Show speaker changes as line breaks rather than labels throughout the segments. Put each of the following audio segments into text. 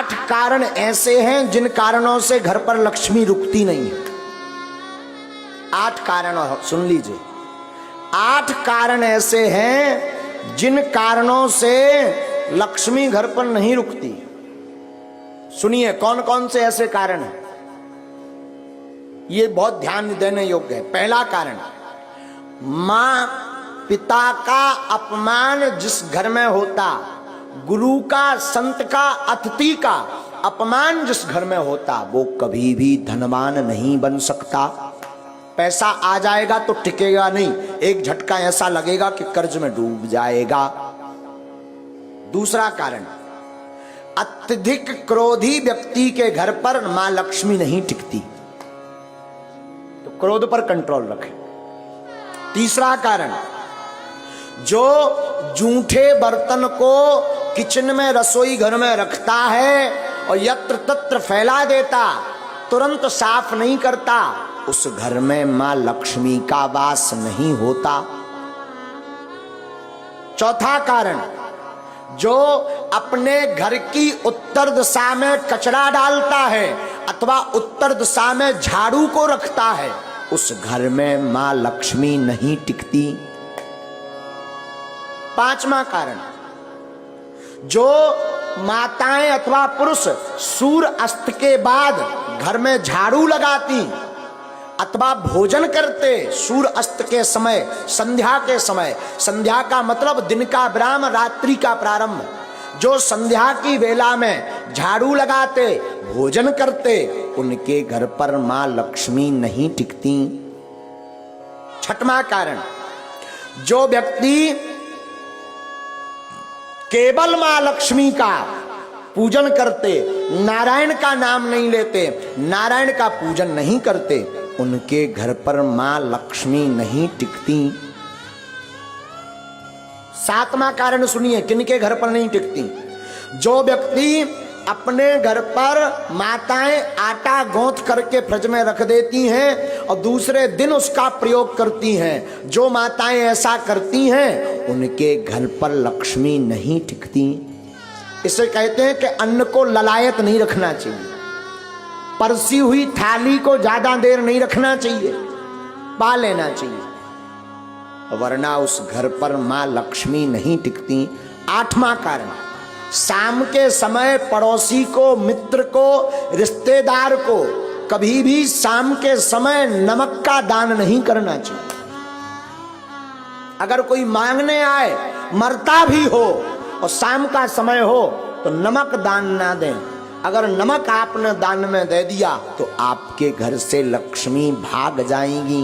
8 कारण ऐसे हैं जिन कारणों से घर पर लक्ष्मी रुकती नहीं है। 8 कारण सुन लीजिए, 8 कारण ऐसे हैं जिन कारणों से लक्ष्मी घर पर नहीं रुकती। सुनिए कौन कौन से ऐसे कारण हैं, ये बहुत ध्यान देने योग्य है। पहला कारण, मां पिता का अपमान जिस घर में होता, गुरु का, संत का, अतिथि का अपमान जिस घर में होता, वो कभी भी धनवान नहीं बन सकता। पैसा आ जाएगा तो टिकेगा नहीं, एक झटका ऐसा लगेगा कि कर्ज में डूब जाएगा। दूसरा कारण, अत्यधिक क्रोधी व्यक्ति के घर पर मां लक्ष्मी नहीं टिकती, तो क्रोध पर कंट्रोल रखें। तीसरा कारण, जो जूठे बर्तन को किचन में, रसोई घर में रखता है और यत्र तत्र फैला देता, तुरंत साफ नहीं करता, उस घर में मां लक्ष्मी का वास नहीं होता। चौथा कारण, जो अपने घर की उत्तर दिशा में कचरा डालता है अथवा उत्तर दिशा में झाड़ू को रखता है, उस घर में मां लक्ष्मी नहीं टिकती। पांचवा कारण, जो माताएं अथवा पुरुष सूर्य अस्त के बाद घर में झाड़ू लगाती अथवा भोजन करते सूर्य अस्त के समय, संध्या के समय, संध्या का मतलब दिन का विराम, रात्रि का प्रारंभ, जो संध्या की वेला में झाड़ू लगाते, भोजन करते, उनके घर पर मां लक्ष्मी नहीं टिकती। छठवां कारण, जो व्यक्ति केवल मां लक्ष्मी का पूजन करते, नारायण का नाम नहीं लेते, नारायण का पूजन नहीं करते, उनके घर पर मां लक्ष्मी नहीं टिकती। सातवां कारण सुनिए, किनके घर पर नहीं टिकती, जो व्यक्ति अपने घर पर माताएं आटा गूंथ करके फ्रिज में रख देती हैं और दूसरे दिन उसका प्रयोग करती हैं, जो माताएं ऐसा करती हैं उनके घर पर लक्ष्मी नहीं टिकती। इसे कहते हैं कि अन्न को ललायत नहीं रखना चाहिए, परसी हुई थाली को ज्यादा देर नहीं रखना चाहिए, पा लेना चाहिए, वरना उस घर पर मां लक्ष्मी नहीं टिकती। आठवां कारण, शाम के समय पड़ोसी को, मित्र को, रिश्तेदार को कभी भी शाम के समय नमक का दान नहीं करना चाहिए। अगर कोई मांगने आए, मरता भी हो और शाम का समय हो, तो नमक दान ना दें। अगर नमक आपने दान में दे दिया तो आपके घर से लक्ष्मी भाग जाएंगी।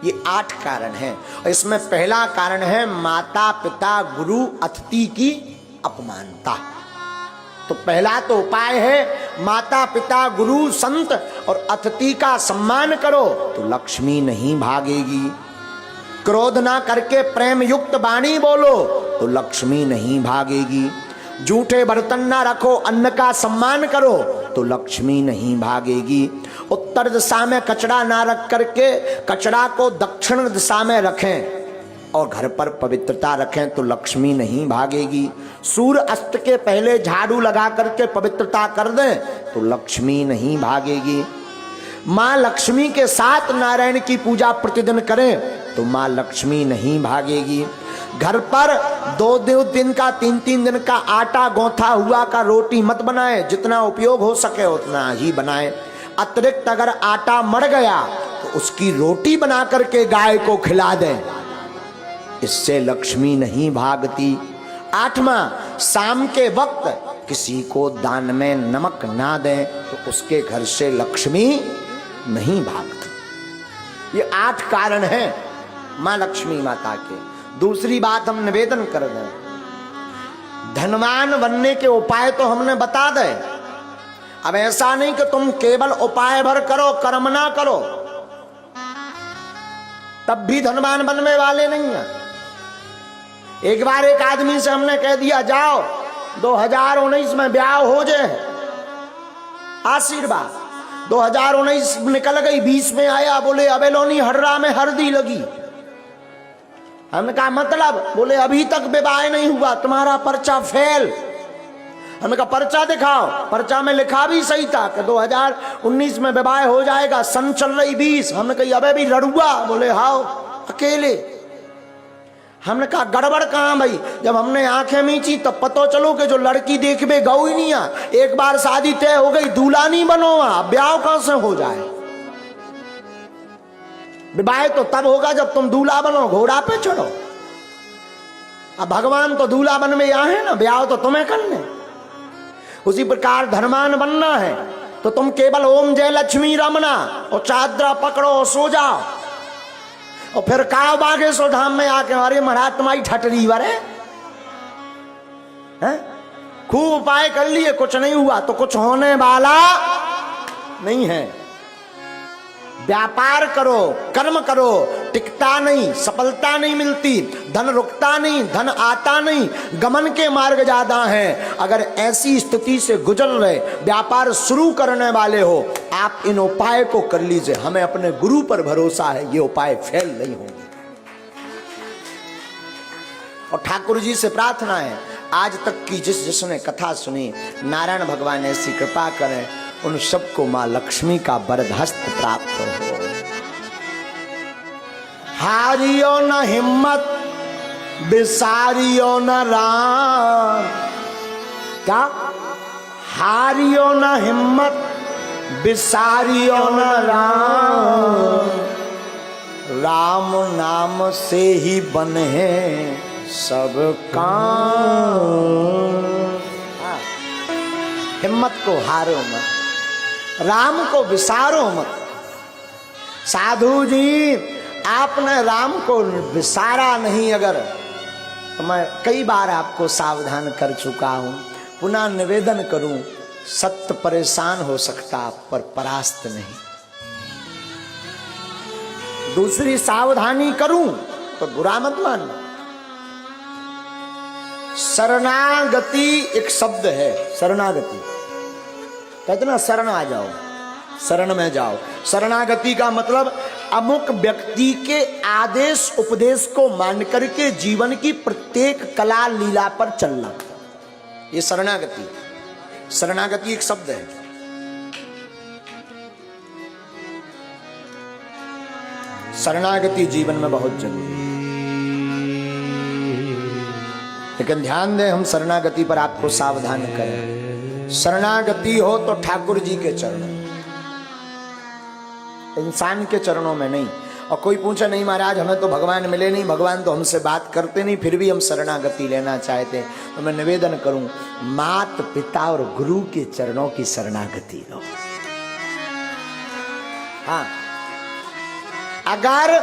ये 8 कारण हैं और इसमें पहला कारण है माता पिता गुरु अतिथि की अपमानता। तो पहला तो उपाय है माता पिता गुरु संत और अतिथि का सम्मान करो तो लक्ष्मी नहीं भागेगी। क्रोध ना करके प्रेम युक्त वाणी बोलो तो लक्ष्मी नहीं भागेगी। जूठे बर्तन ना रखो, अन्न का सम्मान करो तो लक्ष्मी नहीं भागेगी। उत्तर दिशा में कचरा ना रख करके कचरा को दक्षिण दिशा में रखें और घर पर पवित्रता रखें तो लक्ष्मी नहीं भागेगी। सूर्य अस्त के पहले झाड़ू लगा करके पवित्रता कर दें तो लक्ष्मी नहीं भागेगी। मां लक्ष्मी के साथ नारायण की पूजा प्रतिदिन करें तो मां लक्ष्मी नहीं भागेगी। घर पर 2 दिन का 3 दिन का आटा गौथा हुआ का रोटी मत बनाएं, जितना उपयोग हो सके उतना ही बनाएं। अतिरिक्त अगर आटा मर गया तो उसकी रोटी बना करके गाय को खिला दें, इससे लक्ष्मी नहीं भागती। 8वां, शाम के वक्त किसी को दान में नमक ना दें तो उसके घर से लक्ष्मी नहीं भागती। ये 8 कारण हैं मां लक्ष्मी माता के। दूसरी बात हम निवेदन कर दें, धनवान बनने के उपाय तो हमने बता दे। अब ऐसा नहीं कि तुम केवल उपाय भर करो, कर्म ना करो, तब भी धनवान बनने वाले नहीं है। एक बार एक आदमी से हमने कह दिया जाओ 2019 में ब्याह हो जाए, आशीर्वाद। 2019 निकल गई, 20 में आया, बोले अबेलोनी हर्रा में हल्दी लगी। हमने कहा मतलब, बोले अभी तक विवाह नहीं हुआ, तुम्हारा पर्चा फेल। हमने कहा पर्चा दिखाओ। पर्चा में लिखा भी सही था कि 2019 में विवाह हो जाएगा, सन चल रही 20। हमने कहा अबे भी लड़ुआ, बोले हाओ अकेले। हमने कहा गड़बड़ कहाँ भाई। जब हमने आंखें मीची तब पता चलो कि जो लड़की देखबे गौ ही नहीं आ। एक बार शादी तय हो गई, दूल्हा नहीं बनो, ब्याह कहां से हो जाए। विवाह तो तब होगा जब तुम दूल्हा बनो, घोड़ा पे चढ़ो। अब भगवान तो दूल्हा बन में यहाँ है ना, ब्याह तो तुम्हें करने। उसी प्रकार धर्मान बनना है तो तुम केवल ओम जय लक्ष्मी रमना और चादरा पकड़ो और सो जाओ। और फिर काव बागेश्वर धाम में आके हमारे महाराज तुम्हारी ठटरी वरे हैं। खूब उपाय कर लिए, कुछ नहीं हुआ तो कुछ होने वाला नहीं है। व्यापार करो, कर्म करो, टिकता नहीं, सफलता नहीं मिलती, धन रुकता नहीं, धन आता नहीं, गमन के मार्ग ज्यादा हैं। अगर ऐसी स्थिति से गुजर रहे, व्यापार शुरू करने वाले हो, आप इन उपाय को कर लीजिए। हमें अपने गुरु पर भरोसा है, ये उपाय फेल नहीं होंगे। और ठाकुर जी से प्रार्थना है, आज तक की जिसने कथा सुनी, नारायण भगवान ऐसी कृपा करें उन सबको मां लक्ष्मी का वरदहस्त प्राप्त हो। हारियो न हिम्मत, बिसारियो न राम। क्या? हारियो न हिम्मत, बिसारियो न राम। राम नाम से ही बने सब काम। हिम्मत को हारो मत, राम को विसारो मत। साधु जी आपने राम को विसारा नहीं अगर, तो मैं कई बार आपको सावधान कर चुका हूं, पुनः निवेदन करूं, सत्य परेशान हो सकता पर परास्त नहीं। दूसरी सावधानी करूं तो बुरा मत मानना। शरणागति एक शब्द है, शरणागति कहते ना, शरण आ जाओ, शरण में जाओ। शरणागति का मतलब अमुक व्यक्ति के आदेश उपदेश को मान करके जीवन की प्रत्येक कला लीला पर चलना, ये शरणागति। शरणागति एक शब्द है। शरणागति जीवन में बहुत जरूरी है। लेकिन ध्यान दें, हम शरणागति पर आपको सावधान करें। शरणागति हो तो ठाकुर जी के चरणों, इंसान के चरणों में नहीं। और कोई पूछे नहीं महाराज हमें तो भगवान मिले नहीं, भगवान तो हमसे बात करते नहीं, फिर भी हम शरणागति लेना चाहते हैं, तो मैं निवेदन करूं, मात पिता और गुरु के चरणों की शरणागति लो। हाँ, अगर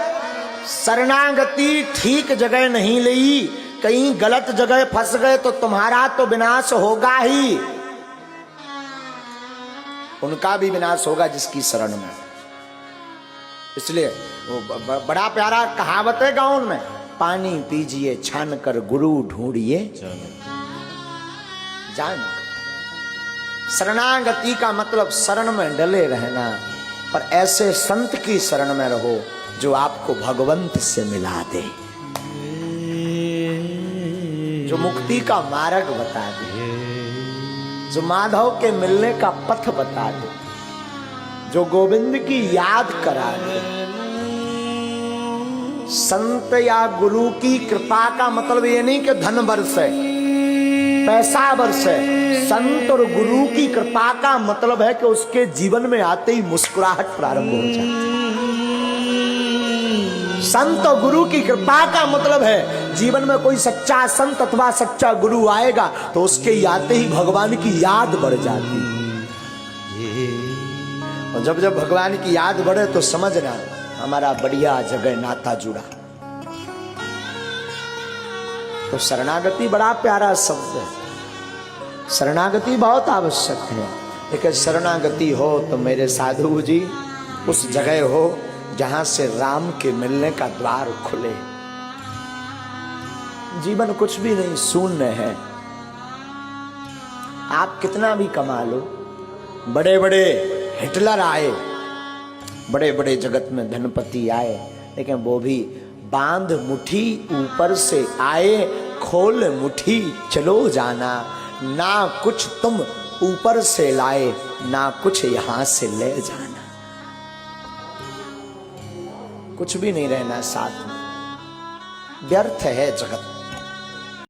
शरणागति ठीक जगह नहीं ली, कहीं गलत जगह फंस गए तो तुम्हारा तो विनाश होगा ही, उनका भी विनाश होगा जिसकी शरण में। इसलिए वो बड़ा प्यारा कहावत है गाँव में, पानी पीजिए छान कर गुरु ढूंढिए जान। शरणागति का मतलब शरण में डले रहना, पर ऐसे संत की शरण में रहो जो आपको भगवंत से मिला दे, जो मुक्ति का मार्ग बता दे, जो माधव के मिलने का पथ बता दे, जो गोविंद की याद करा दे। संत या गुरु की कृपा का मतलब ये नहीं कि धन बरसे, पैसा बरसे। संत और गुरु की कृपा का मतलब है कि उसके जीवन में आते ही मुस्कुराहट प्रारंभ हो जाए। संत और गुरु की कृपा का मतलब है जीवन में कोई सच्चा संत अथवा सच्चा गुरु आएगा तो उसके आते ही भगवान की याद बढ़ जाती। और जब जब भगवान की याद बढ़े तो समझना हमारा बढ़िया जगह नाता जुड़ा। तो शरणागति बड़ा प्यारा शब्द है, शरणागति बहुत आवश्यक है। लेकिन शरणागति हो तो मेरे साधु जी उस जगह हो जहां से राम के मिलने का द्वार खुले। जीवन कुछ भी नहीं, शून्य है। आप कितना भी कमा लो, बड़े बड़े हिटलर आए, बड़े बड़े जगत में धनपति आए, लेकिन वो भी बांध मुट्ठी ऊपर से आए, खोल मुट्ठी चलो जाना। ना कुछ तुम ऊपर से लाए, ना कुछ यहां से ले जाना। कुछ भी नहीं रहना साथ में, व्यर्थ है जगत।